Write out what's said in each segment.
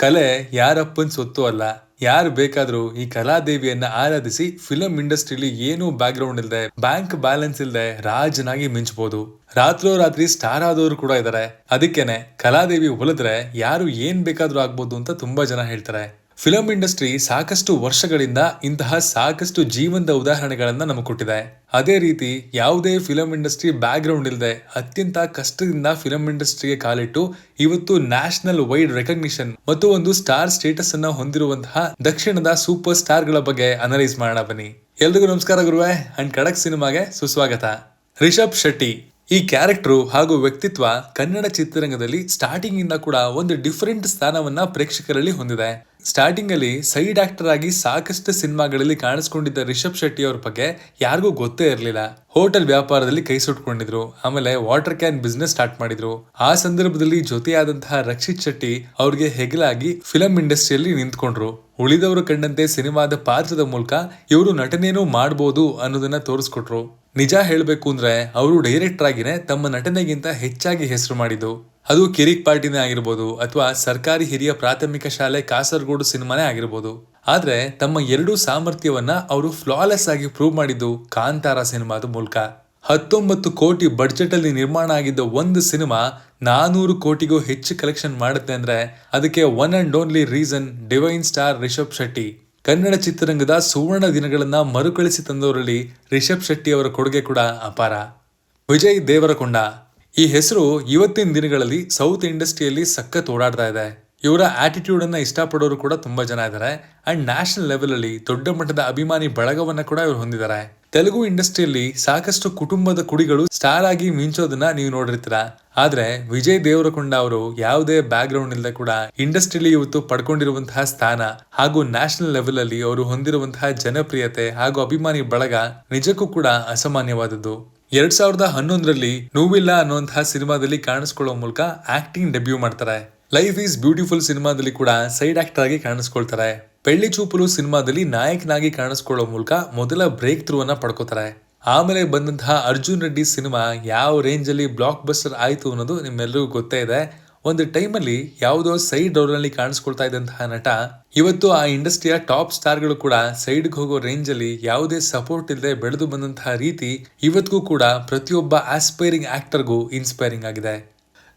ಕಲೆ ಯಾರಪ್ಪನ್ ಸೊತ್ತು ಅಲ್ಲ. ಯಾರು ಬೇಕಾದ್ರೂ ಈ ಕಲಾದೇವಿಯನ್ನ ಆರಾಧಿಸಿ ಫಿಲಂ ಇಂಡಸ್ಟ್ರಿಲಿ ಏನೂ ಬ್ಯಾಕ್ ಗ್ರೌಂಡ್ ಇಲ್ಲದೆ, ಬ್ಯಾಂಕ್ ಬ್ಯಾಲೆನ್ಸ್ ಇಲ್ಲದೆ ರಾಜನಾಗಿ ಮಿಂಚಬಹುದು. ರಾತ್ರಿ ಸ್ಟಾರ್ ಆದವರು ಕೂಡ ಇದ್ದಾರೆ. ಅದಕ್ಕೇನೆ ಕಲಾದೇವಿ ಒಲಿದ್ರೆ ಯಾರು ಏನ್ ಬೇಕಾದ್ರೂ ಆಗ್ಬೋದು ಅಂತ ತುಂಬಾ ಜನ ಹೇಳ್ತಾರೆ. ಫಿಲಂ ಇಂಡಸ್ಟ್ರಿ ಸಾಕಷ್ಟು ವರ್ಷಗಳಿಂದ ಇಂತಹ ಸಾಕಷ್ಟು ಜೀವಂತ ಉದಾಹರಣೆಗಳನ್ನ ನಮಗೆ ಕೊಟ್ಟಿದೆ. ಅದೇ ರೀತಿ ಯಾವುದೇ ಫಿಲಂ ಇಂಡಸ್ಟ್ರಿ ಬ್ಯಾಕ್ ಗ್ರೌಂಡ್ ಇಲ್ಲದೆ ಅತ್ಯಂತ ಕಷ್ಟದಿಂದ ಫಿಲಂ ಇಂಡಸ್ಟ್ರಿಗೆ ಕಾಲಿಟ್ಟು ಇವತ್ತು ನ್ಯಾಷನಲ್ ವೈಡ್ ರೆಕಗ್ನಿಷನ್ ಮತ್ತು ಒಂದು ಸ್ಟಾರ್ ಸ್ಟೇಟಸ್ ಅನ್ನ ಹೊಂದಿರುವಂತಹ ದಕ್ಷಿಣದ ಸೂಪರ್ ಸ್ಟಾರ್ ಗಳ ಬಗ್ಗೆ ಅನಲೈಸ್ ಮಾಡೋಣ ಬನ್ನಿ. ಎಲ್ರಿಗೂ ನಮಸ್ಕಾರ ಗುರುವೆ ಅಂಡ್ ಖಡಕ್ ಸಿನಿಮಾಗೆ ಸುಸ್ವಾಗತ. ರಿಷಬ್ ಶೆಟ್ಟಿ ಈ ಕ್ಯಾರೆಕ್ಟರ್ ಹಾಗೂ ವ್ಯಕ್ತಿತ್ವ ಕನ್ನಡ ಚಿತ್ರರಂಗದಲ್ಲಿ ಸ್ಟಾರ್ಟಿಂಗ್ ಇಂದ ಕೂಡ ಒಂದು ಡಿಫರೆಂಟ್ ಸ್ಥಾನವನ್ನ ಪ್ರೇಕ್ಷಕರಲ್ಲಿ ಹೊಂದಿದೆ. ಸ್ಟಾರ್ಟಿಂಗ್ ಅಲ್ಲಿ ಸೈಡ್ ಆಕ್ಟರ್ ಆಗಿ ಸಾಕಷ್ಟು ಸಿನಿಮಾಗಳಲ್ಲಿ ಕಾಣಿಸ್ಕೊಂಡಿದ್ದ ರಿಷಬ್ ಶೆಟ್ಟಿ ಅವ್ರ ಬಗ್ಗೆ ಯಾರಿಗೂ ಗೊತ್ತೇ ಇರಲಿಲ್ಲ. ಹೋಟೆಲ್ ವ್ಯಾಪಾರದಲ್ಲಿ ಕೈ ಸುಟ್ಕೊಂಡಿದ್ರು. ಆಮೇಲೆ ವಾಟರ್ ಕ್ಯಾನ್ ಬಿಸ್ನೆಸ್ ಸ್ಟಾರ್ಟ್ ಮಾಡಿದ್ರು. ಆ ಸಂದರ್ಭದಲ್ಲಿ ಜೊತೆಯಾದಂತಹ ರಕ್ಷಿತ್ ಶೆಟ್ಟಿ ಅವ್ರಿಗೆ ಹೆಗಲಾಗಿ ಫಿಲಂ ಇಂಡಸ್ಟ್ರಿಯಲ್ಲಿ ನಿಂತ್ಕೊಂಡ್ರು. ಉಳಿದವರು ಕಂಡಂತೆ ಸಿನಿಮಾದ ಪಾತ್ರದ ಮೂಲಕ ಇವರು ನಟನೇನೂ ಮಾಡಬಹುದು ಅನ್ನೋದನ್ನ ತೋರಿಸ್ಕೊಟ್ರು. ನಿಜ ಹೇಳ್ಬೇಕು ಅಂದ್ರೆ ಅವರು ಡೈರೆಕ್ಟರ್ ಆಗಿನೇ ತಮ್ಮ ನಟನೆಗಿಂತ ಹೆಚ್ಚಾಗಿ ಹೆಸರು ಮಾಡಿದ್ದು. ಅದು ಕಿರಿಕ್ ಪಾರ್ಟಿನೇ ಆಗಿರ್ಬೋದು ಅಥವಾ ಸರ್ಕಾರಿ ಹಿರಿಯ ಪ್ರಾಥಮಿಕ ಶಾಲೆ ಕಾಸರಗೋಡು ಸಿನಿಮಾನೇ ಆಗಿರ್ಬೋದು. ಆದ್ರೆ ತಮ್ಮ ಎರಡೂ ಸಾಮರ್ಥ್ಯವನ್ನ ಅವರು ಫ್ಲಾಲೆಸ್ ಆಗಿ ಪ್ರೂವ್ ಮಾಡಿದ್ದು ಕಾಂತಾರ ಸಿನಿಮಾದ ಮೂಲಕ. 19 ಕೋಟಿ ಬಡ್ಜೆಟ್ ಅಲ್ಲಿ ನಿರ್ಮಾಣ ಆಗಿದ್ದ ಒಂದು ಸಿನಿಮಾ 400 ಕೋಟಿಗೂ ಹೆಚ್ಚು ಕಲೆಕ್ಷನ್ ಮಾಡುತ್ತೆ ಅಂದ್ರೆ ಅದಕ್ಕೆ one and only reason divine star Rishab Shetty. Kannada ಚಿತ್ರರಂಗದ ಸುವರ್ಣ ದಿನಗಳನ್ನ ಮರುಕಳಿಸಿ ತಂದವರಲ್ಲಿ ರಿಷಬ್ ಶೆಟ್ಟಿ ಅವರ ಕೊಡುಗೆ ಕೂಡ ಅಪಾರ. ವಿಜಯ್ ದೇವರಕೊಂಡ ಈ ಹೆಸರು ಇವತ್ತಿನ ದಿನಗಳಲ್ಲಿ ಸೌತ್ ಇಂಡಸ್ಟ್ರಿಯಲ್ಲಿ ಸಖತ್ ಓಡಾಡ್ತಾ ಇದೆ. ಇವರ ಆಟಿಟ್ಯೂಡ್ ಅನ್ನ ಇಷ್ಟಪಡೋರು ಕೂಡ ತುಂಬಾ ಜನ ಇದ್ದಾರೆ. ಅಂಡ್ ನ್ಯಾಷನಲ್ ಲೆವೆಲ್ ಅಲ್ಲಿ ದೊಡ್ಡ ಮಟ್ಟದ ಅಭಿಮಾನಿ ಬಳಗವನ್ನ ಕೂಡ ಇವರು ಹೊಂದಿದ್ದಾರೆ. ತೆಲುಗು ಇಂಡಸ್ಟ್ರಿಯಲ್ಲಿ ಸಾಕಷ್ಟು ಕುಟುಂಬದ ಕುಡಿಗಳು ಸ್ಟಾರ್ ಆಗಿ ಮಿಂಚೋದನ್ನ ನೀವು ನೋಡಿರ್ತೀರ. ಆದ್ರೆ ವಿಜಯ್ ದೇವರಕೊಂಡ ಅವರು ಯಾವುದೇ ಬ್ಯಾಕ್ ಗ್ರೌಂಡ್ ಇಲ್ಲದೆ ಕೂಡ ಇಂಡಸ್ಟ್ರಿಯಲ್ಲಿ ಇವತ್ತು ಪಡ್ಕೊಂಡಿರುವಂತಹ ಸ್ಥಾನ ಹಾಗೂ ನ್ಯಾಷನಲ್ ಲೆವೆಲ್ ಅಲ್ಲಿ ಅವರು ಹೊಂದಿರುವಂತಹ ಜನಪ್ರಿಯತೆ ಹಾಗೂ ಅಭಿಮಾನಿ ಬಳಗ ನಿಜಕ್ಕೂ ಕೂಡ ಅಸಾಮಾನ್ಯವಾದದ್ದು. 2011ರಲ್ಲಿ ನೂವಿಲ್ಲ ಅನ್ನುವಂತಹ ಸಿನಿಮಾದಲ್ಲಿ ಕಾಣಿಸ್ಕೊಳ್ಳೋ ಮೂಲಕ ಆಕ್ಟಿಂಗ್ ಡೆಬ್ಯೂ ಮಾಡ್ತಾರೆ. ಲೈಫ್ ಈಸ್ ಬ್ಯೂಟಿಫುಲ್ ಸಿನಿಮಾದಲ್ಲಿ ಕೂಡ ಸೈಡ್ ಆಕ್ಟರ್ ಆಗಿ ಕಾಣಿಸ್ಕೊಳ್ತಾರೆ. ಪೆಳ್ಳಿ ಚೂಪಲು ಸಿನಿಮಾದಲ್ಲಿ ನಾಯಕನಾಗಿ ಕಾಣಿಸ್ಕೊಳ್ಳೋ ಮೂಲಕ ಮೊದಲ ಬ್ರೇಕ್ ಥ್ರೂ ಅನ್ನ ಪಡ್ಕೋತಾರೆ. ಆಮೇಲೆ ಬಂದಂತಹ ಅರ್ಜುನ್ ರೆಡ್ಡಿ ಸಿನಿಮಾ ಯಾವ ರೇಂಜ್ ಅಲ್ಲಿ ಬ್ಲಾಕ್ ಬಸ್ಟರ್ ಆಯ್ತು ಅನ್ನೋದು ನಿಮ್ಮೆಲ್ಲರಿಗೂ ಗೊತ್ತೇ ಇದೆ. ಒಂದು ಟೈಮಲ್ಲಿ ಯಾವುದೋ ಸೈಡ್ ರೋಲ್ ನಲ್ಲಿ ಕಾಣಿಸ್ಕೊಳ್ತಾ ಇದ್ದಂತಹ ನಟ ಇವತ್ತು ಆ ಇಂಡಸ್ಟ್ರಿಯ ಟಾಪ್ ಸ್ಟಾರ್ಗಳು ಕೂಡ ಸೈಡ್ಗೆ ಹೋಗೋ ರೇಂಜ್ ಅಲ್ಲಿ ಯಾವುದೇ ಸಪೋರ್ಟ್ ಇಲ್ಲದೆ ಬೆಳೆದು ಬಂದಂತಹ ರೀತಿ ಇವತ್ತಿಗೂ ಕೂಡ ಪ್ರತಿಯೊಬ್ಬ ಆಸ್ಪೈರಿಂಗ್ ಆಕ್ಟರ್ಗೂ ಇನ್ಸ್ಪೈರಿಂಗ್ ಆಗಿದೆ.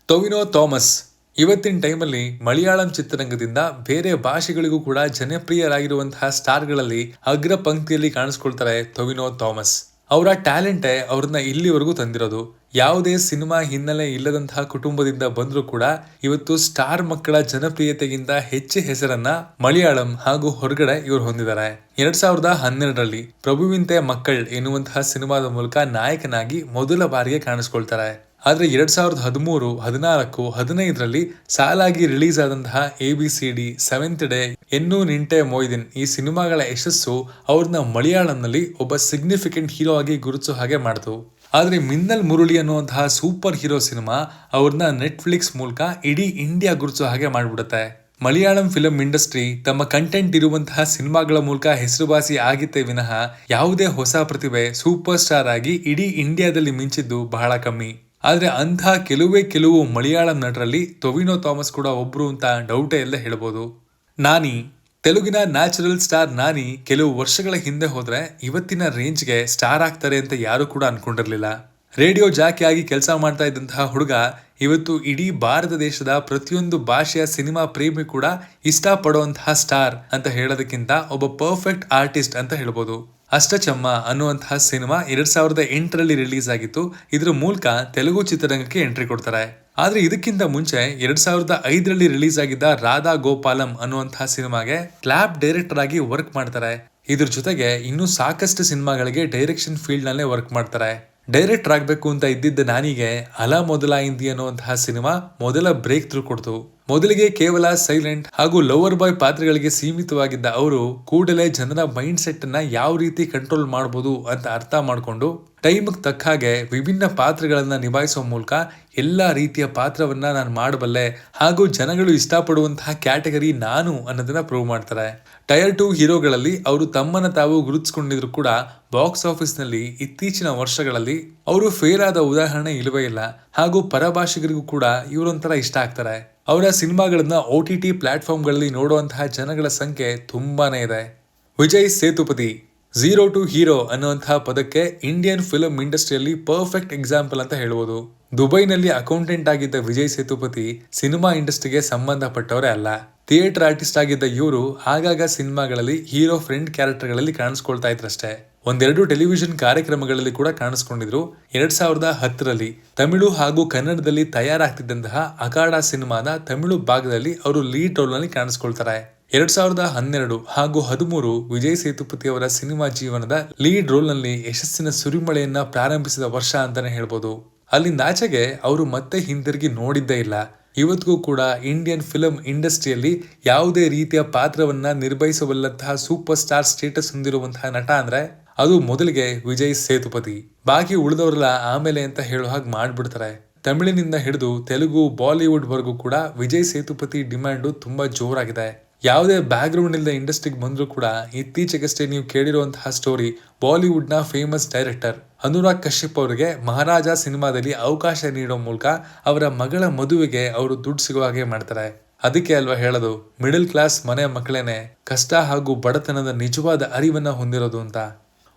ಟೊವಿನೋ ಥಾಮಸ್ ಇವತ್ತಿನ ಟೈಮಲ್ಲಿ ಮಲಯಾಳಂ ಚಿತ್ರರಂಗದಿಂದ ಬೇರೆ ಭಾಷೆಗಳಿಗೂ ಕೂಡ ಜನಪ್ರಿಯರಾಗಿರುವಂತಹ ಸ್ಟಾರ್ಗಳಲ್ಲಿ ಅಗ್ರ ಪಂಕ್ತಿಯಲ್ಲಿ ಕಾಣಿಸ್ಕೊಳ್ತಾರೆ ಟೊವಿನೋ ಥಾಮಸ್. ಅವರ ಟ್ಯಾಲೆಂಟೇ ಅವ್ರನ್ನ ಇಲ್ಲಿವರೆಗೂ ತಂದಿರೋದು. ಯಾವುದೇ ಸಿನಿಮಾ ಹಿನ್ನೆಲೆ ಇಲ್ಲದಂತಹ ಕುಟುಂಬದಿಂದ ಬಂದರೂ ಕೂಡ ಇವತ್ತು ಸ್ಟಾರ್ ಮಕ್ಕಳ ಜನಪ್ರಿಯತೆಗಿಂತ ಹೆಚ್ಚು ಹೆಸರನ್ನ ಮಲಯಾಳಂ ಹಾಗೂ ಹೊರಗಡೆ ಇವರು ಹೊಂದಿದ್ದಾರೆ. 2012ರಲ್ಲಿ ಪ್ರಭುವಿಂತೆ ಮಕ್ಕಳ್ ಎನ್ನುವಂತಹ ಸಿನಿಮಾದ ಮೂಲಕ ನಾಯಕನಾಗಿ ಮೊದಲ ಬಾರಿಗೆ ಕಾಣಿಸ್ಕೊಳ್ತಾರೆ. ಆದ್ರೆ 2013, 14, 15ರಲ್ಲಿ ಸಾಲಾಗಿ ರಿಲೀಸ್ ಆದಂತಹ ABCD, ಸೆವೆಂತ್ ಡೇ, ಎನ್ನು ನಿಂಟೆ ಮೊಯ್ದಿನ್ ಈ ಸಿನಿಮಾಗಳ ಯಶಸ್ಸು ಅವ್ರನ್ನ ಮಲಯಾಳಂನಲ್ಲಿ ಒಬ್ಬ ಸಿಗ್ನಿಫಿಕೆಂಟ್ ಹೀರೋ ಆಗಿ ಗುರುತಿಸೋ ಹಾಗೆ ಮಾಡ್ತು. ಆದ್ರೆ ಮಿನ್ನಲ್ ಮುರಳಿ ಅನ್ನುವಂತಹ ಸೂಪರ್ ಹೀರೋ ಸಿನಿಮಾ ಅವ್ರನ್ನ ನೆಟ್ಫ್ಲಿಕ್ಸ್ ಮೂಲಕ ಇಡೀ ಇಂಡಿಯಾ ಗುರುತಿಸೋ ಹಾಗೆ ಮಾಡ್ಬಿಡುತ್ತೆ. ಮಲಯಾಳಂ ಫಿಲಂ ಇಂಡಸ್ಟ್ರಿ ತಮ್ಮ ಕಂಟೆಂಟ್ ಇರುವಂತಹ ಸಿನಿಮಾಗಳ ಮೂಲಕ ಹೆಸರುವಾಸಿ ಆಗಿತ್ತೆ ವಿನಃ ಯಾವುದೇ ಹೊಸ ಪ್ರತಿಭೆ ಸೂಪರ್ ಸ್ಟಾರ್ ಆಗಿ ಇಡೀ ಇಂಡಿಯಾದಲ್ಲಿ ಮಿಂಚಿದ್ದು ಬಹಳ ಕಮ್ಮಿ. ಆದ್ರೆ ಅಂಥ ಕೆಲವು ಮಲಯಾಳಂ ನಟರಲ್ಲಿ ಟೊವಿನೋ ಥಾಮಸ್ ಕೂಡ ಒಬ್ರು ಅಂತ ಡೌಟೇ ಇಲ್ಲದೆ ಹೇಳ್ಬೋದು. ನಾನಿ ತೆಲುಗಿನ ನ್ಯಾಚುರಲ್ ಸ್ಟಾರ್ ನಾನಿ ಕೆಲವು ವರ್ಷಗಳ ಹಿಂದೆ ಹೋದ್ರೆ ಇವತ್ತಿನ ರೇಂಜ್ಗೆ ಸ್ಟಾರ್ ಆಗ್ತಾರೆ ಅಂತ ಯಾರು ಕೂಡ ಅನ್ಕೊಂಡಿರ್ಲಿಲ್ಲ. ರೇಡಿಯೋ ಜಾಕಿ ಆಗಿ ಕೆಲಸ ಮಾಡ್ತಾ ಇದ್ದಂತಹ ಹುಡುಗ ಇವತ್ತು ಇಡೀ ಭಾರತ ದೇಶದ ಪ್ರತಿಯೊಂದು ಭಾಷೆಯ ಸಿನಿಮಾ ಪ್ರೇಮಿ ಕೂಡ ಇಷ್ಟಪಡುವಂತಹ ಸ್ಟಾರ್ ಅಂತ ಹೇಳೋದಕ್ಕಿಂತ ಒಬ್ಬ ಪರ್ಫೆಕ್ಟ್ ಆರ್ಟಿಸ್ಟ್ ಅಂತ ಹೇಳ್ಬೋದು. ಅಷ್ಟಚಮ್ಮ ಅನ್ನುವಂತಹ ಸಿನಿಮಾ 2008ರಲ್ಲಿ ರಿಲೀಸ್ ಆಗಿತ್ತು. ಇದರ ಮೂಲಕ ತೆಲುಗು ಚಿತ್ರರಂಗಕ್ಕೆ ಎಂಟ್ರಿ ಕೊಡ್ತಾರೆ. ಆದ್ರೆ ಇದಕ್ಕಿಂತ ಮುಂಚೆ 2005ರಲ್ಲಿ ರಿಲೀಸ್ ಆಗಿದ್ದ ರಾಧಾ ಗೋಪಾಲಂ ಅನ್ನುವಂತಹ ಸಿನಿಮಾಗೆ ಕ್ಲಾಪ್ ಡೈರೆಕ್ಟರ್ ಆಗಿ ವರ್ಕ್ ಮಾಡ್ತಾರೆ. ಇದ್ರ ಜೊತೆಗೆ ಇನ್ನೂ ಸಾಕಷ್ಟು ಸಿನಿಮಾಗಳಿಗೆ ಡೈರೆಕ್ಷನ್ ಫೀಲ್ಡ್ ನಲ್ಲೇ ವರ್ಕ್ ಮಾಡ್ತಾರೆ. ಡೈರೆಕ್ಟರ್ ಆಗ್ಬೇಕು ಅಂತ ಇದ್ದಿದ್ದ ನಾನಿಗೆ ಅಲ ಮೊದಲಾಯಿಂದಿ ಅನ್ನುವಂತಹ ಸಿನಿಮಾ ಮೊದಲ ಬ್ರೇಕ್ ಥ್ರೂ ಕೊಡ್ತು. ಮೊದಲಿಗೆ ಕೇವಲ ಸೈಲೆಂಟ್ ಹಾಗೂ ಲವರ್ ಬಾಯ್ ಪಾತ್ರಗಳಿಗೆ ಸೀಮಿತವಾಗಿದ್ದ ಅವರು ಕೂಡಲೇ ಜನರ ಮೈಂಡ್ ಸೆಟ್ ಅನ್ನ ಯಾವ ರೀತಿ ಕಂಟ್ರೋಲ್ ಮಾಡಬಹುದು ಅಂತ ಅರ್ಥ ಮಾಡ್ಕೊಂಡು ಟೈಮ್ ತಕ್ಕ ಹಾಗೆ ವಿಭಿನ್ನ ಪಾತ್ರಗಳನ್ನ ನಿಭಾಯಿಸುವ ಮೂಲಕ ಎಲ್ಲಾ ರೀತಿಯ ಪಾತ್ರವನ್ನ ನಾನು ಮಾಡಬಲ್ಲೆ ಹಾಗೂ ಜನಗಳು ಇಷ್ಟಪಡುವಂತಹ ಕ್ಯಾಟಗರಿ ನಾನು ಅನ್ನೋದನ್ನ ಪ್ರೂವ್ ಮಾಡ್ತಾರೆ. ಟೈರ್ 2 ಹೀರೋಗಳಲ್ಲಿ ಅವರು ತಮ್ಮನ್ನ ತಾವು ಗುರುತಿಸಿಕೊಂಡಿದ್ರು ಕೂಡ ಬಾಕ್ಸ್ ಆಫೀಸ್ ನಲ್ಲಿ ಇತ್ತೀಚಿನ ವರ್ಷಗಳಲ್ಲಿ ಅವರು ಫೇಲ್ ಆದ ಉದಾಹರಣೆ ಇಲ್ಲವೇ ಇಲ್ಲ. ಹಾಗೂ ಪರಭಾಷಿಗರಿಗೂ ಕೂಡ ಇವರೊಂಥರ ಇಷ್ಟ ಆಗ್ತಾರೆ. ಅವರ ಸಿನಿಮಾಗಳನ್ನ OTT ಪ್ಲಾಟ್ಫಾರ್ಮ್ಗಳಲ್ಲಿ ನೋಡುವಂತಹ ಜನಗಳ ಸಂಖ್ಯೆ ತುಂಬಾನೇ ಇದೆ. Vijay Sethupathi zero to hero ಅನ್ನುವಂತಹ ಪದಕ್ಕೆ ಇಂಡಿಯನ್ ಫಿಲ್ಮ್ ಇಂಡಸ್ಟ್ರಿಯಲ್ಲಿ ಪರ್ಫೆಕ್ಟ್ ಎಕ್ಸಾಂಪಲ್ ಅಂತ ಹೇಳ್ಬೋದು. ದುಬೈನಲ್ಲಿ ಅಕೌಂಟೆಂಟ್ ಆಗಿದ್ದ ವಿಜಯ್ ಸೇತುಪತಿ ಸಿನಿಮಾ ಇಂಡಸ್ಟ್ರಿಗೆ ಸಂಬಂಧಪಟ್ಟವರೇ ಅಲ್ಲ. ಥಿಯೇಟರ್ ಆರ್ಟಿಸ್ಟ್ ಆಗಿದ್ದ ಇವರು ಆಗಾಗ ಸಿನಿಮಾಗಳಲ್ಲಿ ಹೀರೋ ಫ್ರೆಂಡ್ ಕ್ಯಾರೆಕ್ಟರ್ಗಳಲ್ಲಿ ಕಾಣಿಸ್ಕೊಳ್ತಾ ಇದ್ರಷ್ಟೇ. ಒಂದೆರಡು ಟೆಲಿವಿಷನ್ ಕಾರ್ಯಕ್ರಮಗಳಲ್ಲಿ ಕೂಡ ಕಾಣಿಸ್ಕೊಂಡಿದ್ರು. 2010ರಲ್ಲಿ ತಮಿಳು ಹಾಗೂ ಕನ್ನಡದಲ್ಲಿ ತಯಾರಾಗ್ತಿದ್ದಂತಹ ಅಖಾಡ ಸಿನಿಮಾದ ತಮಿಳು ಭಾಗದಲ್ಲಿ ಅವರು ಲೀಡ್ ರೋಲ್ ನಲ್ಲಿ ಕಾಣಿಸ್ಕೊಳ್ತಾರೆ. 2012 ಹಾಗೂ 13 ವಿಜಯ್ ಸೇತುಪತಿ ಅವರ ಸಿನಿಮಾ ಜೀವನದ ಲೀಡ್ ರೋಲ್ ನಲ್ಲಿ ಯಶಸ್ಸಿನ ಸುರಿಮಳೆಯನ್ನ ಪ್ರಾರಂಭಿಸಿದ ವರ್ಷ ಅಂತಾನೆ ಹೇಳ್ಬೋದು. ಅಲ್ಲಿಂದ ಆಚೆಗೆ ಅವರು ಮತ್ತೆ ಹಿಂದಿರುಗಿ ನೋಡಿದ್ದೇ ಇಲ್ಲ. ಇವತ್ತಿಗೂ ಕೂಡ ಇಂಡಿಯನ್ ಫಿಲ್ಮ್ ಇಂಡಸ್ಟ್ರಿಯಲ್ಲಿ ಯಾವುದೇ ರೀತಿಯ ಪಾತ್ರವನ್ನ ನಿರ್ವಹಿಸಬಲ್ಲಂತಹ ಸೂಪರ್ ಸ್ಟಾರ್ ಸ್ಟೇಟಸ್ ಹೊಂದಿರುವಂತಹ ನಟ ಅಂದ್ರೆ ಅದು ಮೊದಲಿಗೆ ವಿಜಯ್ ಸೇತುಪತಿ. ಬಾಕಿ ಉಳಿದವರೆಲ್ಲ ಆಮೇಲೆ ಅಂತ ಹೇಳೋ ಹಾಗೆ ಮಾಡ್ಬಿಡ್ತಾರೆ. ತಮಿಳಿನಿಂದ ಹಿಡಿದು ತೆಲುಗು, ಬಾಲಿವುಡ್ ವರೆಗೂ ಕೂಡ ವಿಜಯ್ ಸೇತುಪತಿ ಡಿಮ್ಯಾಂಡು ತುಂಬಾ ಜೋರಾಗಿದೆ. ಯಾವುದೇ ಬ್ಯಾಕ್ ಗ್ರೌಂಡ್ ಇಲ್ಲದೆ ಇಂಡಸ್ಟ್ರಿಗೆ ಬಂದರೂ ಕೂಡ ಇತ್ತೀಚೆಗಷ್ಟೇ ನೀವು ಕೇಳಿರುವಂತಹ ಸ್ಟೋರಿ, ಬಾಲಿವುಡ್ ನ ಫೇಮಸ್ ಡೈರೆಕ್ಟರ್ ಅನುರಾಗ್ ಕಶ್ಯಪ್ ಅವರಿಗೆ ಮಹಾರಾಜ ಸಿನಿಮಾದಲ್ಲಿ ಅವಕಾಶ ನೀಡೋ ಮೂಲಕ ಅವರ ಮಗಳ ಮದುವೆಗೆ ಅವರು ದುಡ್ಡು ಸಿಗೋ ಹಾಗೆ ಮಾಡ್ತಾರೆ. ಅದಕ್ಕೆ ಅಲ್ವಾ ಹೇಳೋದು, ಮಿಡಲ್ ಕ್ಲಾಸ್ ಮನೆ ಮಕ್ಕಳೇನೆ ಕಷ್ಟ ಹಾಗೂ ಬಡತನದ ನಿಜವಾದ ಅರಿವನ್ನ ಹೊಂದಿರೋದು ಅಂತ.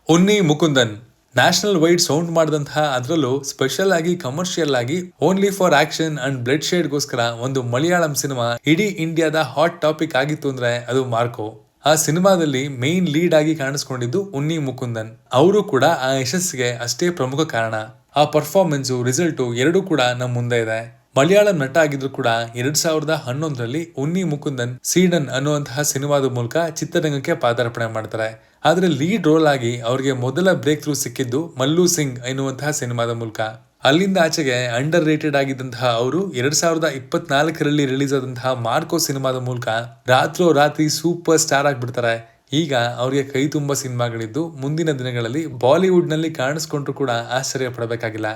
Unni Mukundan national wide sound ಮಾಡಿದಂತಹ, ಅದರಲ್ಲೂ ಸ್ಪೆಷಲ್ ಆಗಿ ಕಮರ್ಷಿಯಲ್ ಆಗಿ only for action and blood ಶೇಡ್ಗೋಸ್ಕರ ಒಂದು ಮಲಯಾಳಂ ಸಿನಿಮಾ ಇಡೀ ಇಂಡಿಯಾದ ಹಾಟ್ ಟಾಪಿಕ್ ಆಗಿತ್ತು ಅಂದ್ರೆ ಅದು ಮಾರ್ಕೋ. ಆ ಸಿನಿಮಾದಲ್ಲಿ ಮೇನ್ ಲೀಡ್ ಆಗಿ ಕಾಣಿಸ್ಕೊಂಡಿದ್ದು ಉನ್ನಿ ಮುಕುಂದನ್. ಅವರು ಕೂಡ ಆ ಯಶಸ್ಸಿಗೆ ಅಷ್ಟೇ ಪ್ರಮುಖ ಕಾರಣ. ಆ ಪರ್ಫಾರ್ಮೆನ್ಸು, ರಿಸಲ್ಟು ಎರಡೂ ಕೂಡ ನಮ್ಮ ಮುಂದೆ ಇದೆ. ಮಲಯಾಳಂ ನಟ ಆಗಿದ್ರು ಕೂಡ 2011ರಲ್ಲಿ ಉನ್ನಿ ಮುಕುಂದನ್ ಸೀಡನ್ ಅನ್ನುವಂತಹ ಸಿನಿಮಾದ ಮೂಲಕ ಚಿತ್ರರಂಗಕ್ಕೆ ಪಾದಾರ್ಪಣೆ ಮಾಡ್ತಾರೆ. ಆದ್ರೆ ಲೀಡ್ ರೋಲ್ ಆಗಿ ಅವರಿಗೆ ಮೊದಲ ಬ್ರೇಕ್ ಥ್ರೂ ಸಿಕ್ಕಿದ್ದು ಮಲ್ಲು ಸಿಂಗ್ ಎನ್ನುವಂತಹ ಸಿನಿಮಾದ ಮೂಲಕ. ಅಲ್ಲಿಂದ ಆಚೆಗೆ ಅಂಡರ್ ರೇಟೆಡ್ ಆಗಿದ್ದಂತಹ ಅವರು 2024ರಲ್ಲಿ ರಿಲೀಸ್ ಆದಂತಹ ಮಾರ್ಕೋ ಸಿನಿಮಾದ ಮೂಲಕ ರಾತ್ರಿ ಸೂಪರ್ ಸ್ಟಾರ್ ಆಗ್ಬಿಡ್ತಾರೆ. ಈಗ ಅವರಿಗೆ ಕೈ ತುಂಬಾ ಸಿನಿಮಾಗಳಿದ್ದು ಮುಂದಿನ ದಿನಗಳಲ್ಲಿ ಬಾಲಿವುಡ್ ನಲ್ಲಿ ಕಾಣಿಸ್ಕೊಂಡ್ರು ಕೂಡ ಆಶ್ಚರ್ಯ ಪಡಬೇಕಾಗಿಲ್ಲ.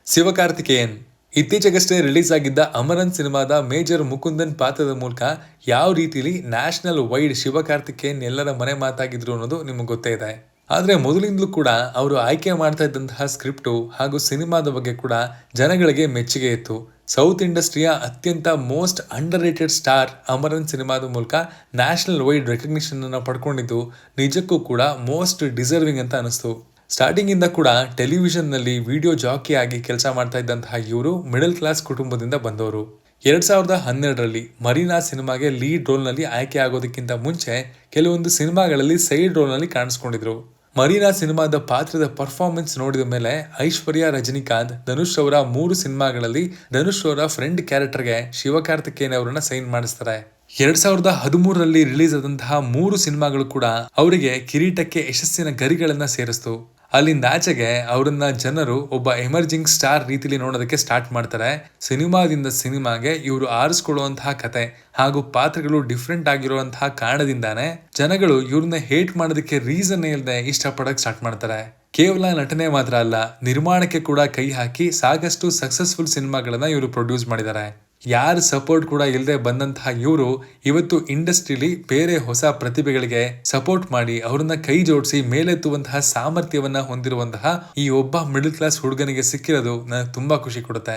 ಶಿವಕಾರ್ತಿಕೇಯನ್ ಇತ್ತೀಚೆಗಷ್ಟೇ ರಿಲೀಸ್ ಆಗಿದ್ದ ಅಮರನ್ ಸಿನಿಮಾದ ಮೇಜರ್ ಮುಕುಂದನ್ ಪಾತ್ರದ ಮೂಲಕ ಯಾವ ರೀತಿಲಿ ನ್ಯಾಷನಲ್ ವೈಡ್ ಶಿವಕಾರ್ತಿಕೇಯನ್ ಎಲ್ಲರ ಮನೆ ಮಾತಾಗಿದ್ರು ಅನ್ನೋದು ನಿಮಗೆ ಗೊತ್ತೇ ಇದೆ. ಆದ್ರೆ ಮೊದಲಿಂದಲೂ ಕೂಡ ಅವರು ಆಯ್ಕೆ ಮಾಡ್ತಾ ಇದ್ದಂತಹ ಸ್ಕ್ರಿಪ್ಟು ಹಾಗೂ ಸಿನಿಮಾದ ಬಗ್ಗೆ ಕೂಡ ಜನಗಳಿಗೆ ಮೆಚ್ಚುಗೆ ಇತ್ತು. ಸೌತ್ ಇಂಡಸ್ಟ್ರಿಯ ಅತ್ಯಂತ most under rated star Amaran ಸಿನಿಮಾದ ಮೂಲಕ ನ್ಯಾಷನಲ್ ವೈಡ್ ರೆಕಗ್ನಿಷನ್ ಅನ್ನು ಪಡ್ಕೊಂಡಿದ್ದು ನಿಜಕ್ಕೂ ಕೂಡ ಮೋಸ್ಟ್ ಡಿಸರ್ವಿಂಗ್ ಅಂತ ಅನಿಸ್ತು. ಸ್ಟಾರ್ಟಿಂಗ್ ಇಂದ ಕೂಡ ಟೆಲಿವಿಷನ್ ನಲ್ಲಿ ವಿಡಿಯೋ ಜಾಕಿ ಆಗಿ ಕೆಲಸ ಮಾಡ್ತಾ ಇದ್ದಂತಹ ಇವರು ಮಿಡಲ್ ಕ್ಲಾಸ್ ಕುಟುಂಬದಿಂದ ಬಂದವರು. 2012ರಲ್ಲಿ ಮರೀನಾ ಸಿನಿಮಾಗೆ ಲೀಡ್ ರೋಲ್ ನಲ್ಲಿ ಆಯ್ಕೆ ಆಗೋದಕ್ಕಿಂತ ಮುಂಚೆ ಕೆಲವೊಂದು ಸಿನಿಮಾಗಳಲ್ಲಿ ಸೈಡ್ ರೋಲ್ ನಲ್ಲಿ ಕಾಣಿಸ್ಕೊಂಡಿದ್ರು. ಮರೀನಾ ಸಿನಿಮಾದ ಪಾತ್ರದ ಪರ್ಫಾರ್ಮೆನ್ಸ್ ನೋಡಿದ ಮೇಲೆ ಐಶ್ವರ್ಯ, ರಜನಿಕಾಂತ್, ಧನುಷ್ ಅವರ 3 ಸಿನಿಮಾಗಳಲ್ಲಿ ಧನುಷ್ ಅವರ ಫ್ರೆಂಡ್ ಕ್ಯಾರೆಕ್ಟರ್ಗೆ ಶಿವಕಾರ್ತಿಕೇಯನ್ ಅವರನ್ನ ಸೈನ್ ಮಾಡಿಸ್ತಾರೆ. 2013ರಲ್ಲಿ ರಿಲೀಸ್ ಆದಂತಹ 3 ಸಿನಿಮಾಗಳು ಕೂಡ ಅವರಿಗೆ ಕಿರೀಟಕ್ಕೆ ಯಶಸ್ಸಿನ ಗರಿಗಳನ್ನ ಸೇರಿಸ್ತು. ಅಲ್ಲಿಂದ ಆಚೆಗೆ ಅವರನ್ನ ಜನರು ಒಬ್ಬ ಎಮರ್ಜಿಂಗ್ ಸ್ಟಾರ್ ರೀತಿಲಿ ನೋಡೋದಕ್ಕೆ ಸ್ಟಾರ್ಟ್ ಮಾಡ್ತಾರೆ. ಸಿನಿಮಾದಿಂದ ಸಿನಿಮಾಗೆ ಇವರು ಆರಿಸ್ಕೊಳ್ಳುವಂತಹ ಕತೆ ಹಾಗೂ ಪಾತ್ರಗಳು ಡಿಫ್ರೆಂಟ್ ಆಗಿರುವಂತಹ ಕಾರಣದಿಂದಾನೇ ಜನಗಳು ಇವ್ರನ್ನ ಹೇಟ್ ಮಾಡೋದಕ್ಕೆ ರೀಸನ್ ಇಲ್ಲದೆ ಇಷ್ಟಪಡಕ್ ಸ್ಟಾರ್ಟ್ ಮಾಡ್ತಾರೆ. ಕೇವಲ ನಟನೆ ಮಾತ್ರ ಅಲ್ಲ, ನಿರ್ಮಾಣಕ್ಕೆ ಕೂಡ ಕೈ ಹಾಕಿ ಸಾಕಷ್ಟು ಸಕ್ಸಸ್ಫುಲ್ ಸಿನಿಮಾಗಳನ್ನ ಇವರು ಪ್ರೊಡ್ಯೂಸ್ ಮಾಡಿದ್ದಾರೆ. ಯಾರ ಸಪೋರ್ಟ್ ಕೂಡ ಇಲ್ಲದೆ ಬಂದಂತಹ ಇವರು ಇವತ್ತು ಇಂಡಸ್ಟ್ರಿಲಿ ಬೇರೆ ಹೊಸ ಪ್ರತಿಭೆಗಳಿಗೆ ಸಪೋರ್ಟ್ ಮಾಡಿ ಅವರನ್ನ ಕೈ ಜೋಡಿಸಿ ಮೇಲೆತ್ತುವಂತಹ ಸಾಮರ್ಥ್ಯವನ್ನ ಹೊಂದಿರುವಂತಹ ಈ ಒಬ್ಬ ಮಿಡಲ್ ಕ್ಲಾಸ್ ಹುಡುಗನಿಗೆ ಸಿಕ್ಕಿರೋದು ನನಗೆ ತುಂಬಾ ಖುಷಿ ಕೊಡುತ್ತೆ.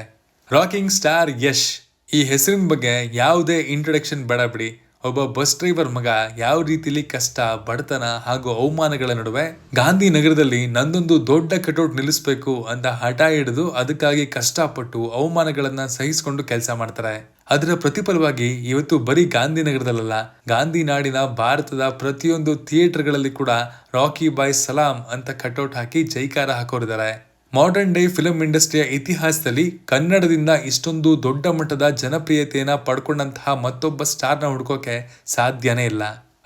ರಾಕಿಂಗ್ ಸ್ಟಾರ್ ಯಶ್, ಈ ಹೆಸರಿನ ಬಗ್ಗೆ ಯಾವುದೇ ಇಂಟ್ರೊಡಕ್ಷನ್ ಬೇಡ ಬಿಡಿ. ಒಬ್ಬ ಬಸ್ ಡ್ರೈವರ್ ಮಗ ಯಾವ ರೀತಿಲಿ ಕಷ್ಟ, ಬಡತನ ಹಾಗೂ ಅವಮಾನಗಳ ನಡುವೆ ಗಾಂಧಿನಗರದಲ್ಲಿ ನಂದೊಂದು ದೊಡ್ಡ ಕಟೌಟ್ ನಿಲ್ಲಿಸಬೇಕು ಅಂತ ಹಠ ಹಿಡಿದು ಅದಕ್ಕಾಗಿ ಕಷ್ಟಪಟ್ಟು ಅವಮಾನಗಳನ್ನ ಸಹಿಸಿಕೊಂಡು ಕೆಲಸ ಮಾಡ್ತಾರೆ. ಅದರ ಪ್ರತಿಫಲವಾಗಿ ಇವತ್ತು ಬರೀ ಗಾಂಧಿನಗರದಲ್ಲ, ಗಾಂಧಿ ನಾಡಿನ ಭಾರತದ ಪ್ರತಿಯೊಂದು ಥಿಯೇಟರ್ಗಳಲ್ಲಿ ಕೂಡ ರಾಕಿ ಬಾಯ್ ಸಲಾಂ ಅಂತ ಕಟೌಟ್ ಹಾಕಿ ಜೈಕಾರ ಹಾಕೋರಿದ್ದಾರೆ. ಮಾಡರ್ನ್ ಡೇ ಫಿಲ್ಮ್ ಇಂಡಸ್ಟ್ರಿಯ ಇತಿಹಾಸದಲ್ಲಿ ಕನ್ನಡದಿಂದ ಇಷ್ಟೊಂದು ದೊಡ್ಡ ಮಟ್ಟದ ಜನಪ್ರಿಯತೆಯನ್ನ ಪಡ್ಕೊಂಡಂತಹ ಮತ್ತೊಬ್ಬ ಸ್ಟಾರ್ನ ಹುಡ್ಕೋಕೆ ಸಾಧ್ಯನೇ ಇಲ್ಲ.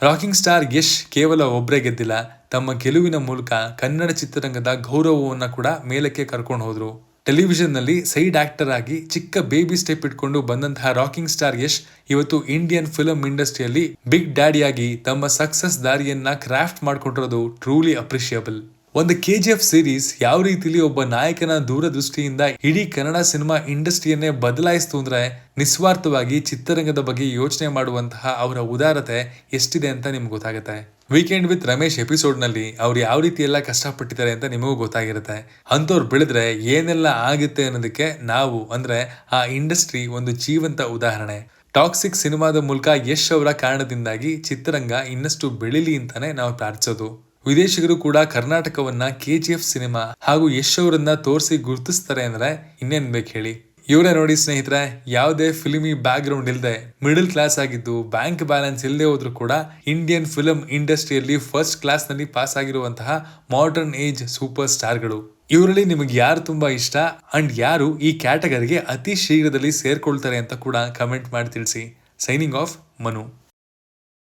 ರಾಕಿಂಗ್ ಸ್ಟಾರ್ ಯಶ್ ಕೇವಲ ಒಬ್ಬರೇ ಗೆದ್ದಿಲ್ಲ, ತಮ್ಮ ಗೆಲುವಿನ ಮೂಲಕ ಕನ್ನಡ ಚಿತ್ರರಂಗದ ಗೌರವವನ್ನ ಕೂಡ ಮೇಲಕ್ಕೆ ಕರ್ಕೊಂಡು ಹೋದ್ರು. ಟೆಲಿವಿಷನ್ ನಲ್ಲಿ ಸೈಡ್ ಆಕ್ಟರ್ ಆಗಿ ಚಿಕ್ಕ ಬೇಬಿ ಸ್ಟೆಪ್ ಇಟ್ಕೊಂಡು ಬಂದಂತಹ ರಾಕಿಂಗ್ ಸ್ಟಾರ್ ಯಶ್ ಇವತ್ತು ಇಂಡಿಯನ್ ಫಿಲ್ಮ್ ಇಂಡಸ್ಟ್ರಿಯಲ್ಲಿ ಬಿಗ್ ಡ್ಯಾಡಿ ಆಗಿ ತಮ್ಮ ಸಕ್ಸಸ್ ದಾರಿಯನ್ನ ಕ್ರಾಫ್ಟ್ ಮಾಡ್ಕೊಂಡಿರೋದು ಟ್ರೂಲಿ ಅಪ್ರಿಷಿಯಬಲ್. ಒಂದು KGF ಸೀರೀಸ್ ಯಾವ ರೀತಿಲಿ ಒಬ್ಬ ನಾಯಕನ ದೂರದೃಷ್ಟಿಯಿಂದ ಇಡೀ ಕನ್ನಡ ಸಿನಿಮಾ ಇಂಡಸ್ಟ್ರಿಯನ್ನೇ ಬದಲಾಯಿಸ್ತು ಅಂದ್ರೆ ನಿಸ್ವಾರ್ಥವಾಗಿ ಚಿತ್ರರಂಗದ ಬಗ್ಗೆ ಯೋಚನೆ ಮಾಡುವಂತಹ ಅವರ ಉದಾರತೆ ಎಷ್ಟಿದೆ ಅಂತ ನಿಮ್ಗೆ ಗೊತ್ತಾಗುತ್ತೆ. ವೀಕೆಂಡ್ ವಿತ್ ರಮೇಶ್ ಎಪಿಸೋಡ್ ನಲ್ಲಿ ಅವ್ರು ಯಾವ ರೀತಿ ಎಲ್ಲ ಕಷ್ಟಪಟ್ಟಿದ್ದಾರೆ ಅಂತ ನಿಮಗೂ ಗೊತ್ತಾಗಿರುತ್ತೆ. ಅಂತವ್ರು ಬೆಳೆದ್ರೆ ಏನೆಲ್ಲ ಆಗುತ್ತೆ ಅನ್ನೋದಕ್ಕೆ ನಾವು ಅಂದ್ರೆ ಆ ಇಂಡಸ್ಟ್ರಿ ಒಂದು ಜೀವಂತ ಉದಾಹರಣೆ. ಟಾಕ್ಸಿಕ್ ಸಿನಿಮಾದ ಮೂಲಕ ಯಶ್ ಅವರ ಕಾರಣದಿಂದಾಗಿ ಚಿತ್ರರಂಗ ಇನ್ನಷ್ಟು ಬೆಳಿಲಿ ಅಂತಾನೆ ನಾವು ಪ್ರಾರ್ಥಿಸೋದು. ವಿದೇಶಿಗರು ಕೂಡ ಕರ್ನಾಟಕವನ್ನ KGF ಸಿನಿಮಾ ಹಾಗೂ ಯಶ್ ಅವರನ್ನ ತೋರಿಸಿ ಗುರುತಿಸ್ತಾರೆ ಅಂದ್ರೆ ಇನ್ನೇನ್ ಬೇಕು ಹೇಳಿ. ಇವರೇ ನೋಡಿ ಸ್ನೇಹಿತರೆ, ಯಾವುದೇ ಫಿಲ್ಮಿ ಬ್ಯಾಕ್ ಗ್ರೌಂಡ್ ಇಲ್ಲದೆ ಮಿಡಲ್ ಕ್ಲಾಸ್ ಆಗಿದ್ದು ಬ್ಯಾಂಕ್ ಬ್ಯಾಲೆನ್ಸ್ ಇಲ್ಲದೆ ಹೋದ್ರು ಕೂಡ ಇಂಡಿಯನ್ ಫಿಲ್ಮ್ ಇಂಡಸ್ಟ್ರಿಯಲ್ಲಿ ಫಸ್ಟ್ ಕ್ಲಾಸ್ ನಲ್ಲಿ ಪಾಸ್ ಆಗಿರುವಂತಹ ಮಾಡರ್ನ್ ಏಜ್ ಸೂಪರ್ ಸ್ಟಾರ್ಗಳು. ಇವರಲ್ಲಿ ನಿಮಗೆ ಯಾರು ತುಂಬಾ ಇಷ್ಟ ಅಂಡ್ ಯಾರು ಈ ಕ್ಯಾಟಗರಿಗೆ ಅತಿ ಶೀಘ್ರದಲ್ಲಿ ಸೇರ್ಕೊಳ್ತಾರೆ ಅಂತ ಕೂಡ ಕಮೆಂಟ್ ಮಾಡಿ ತಿಳಿಸಿ. Signing off, Manu.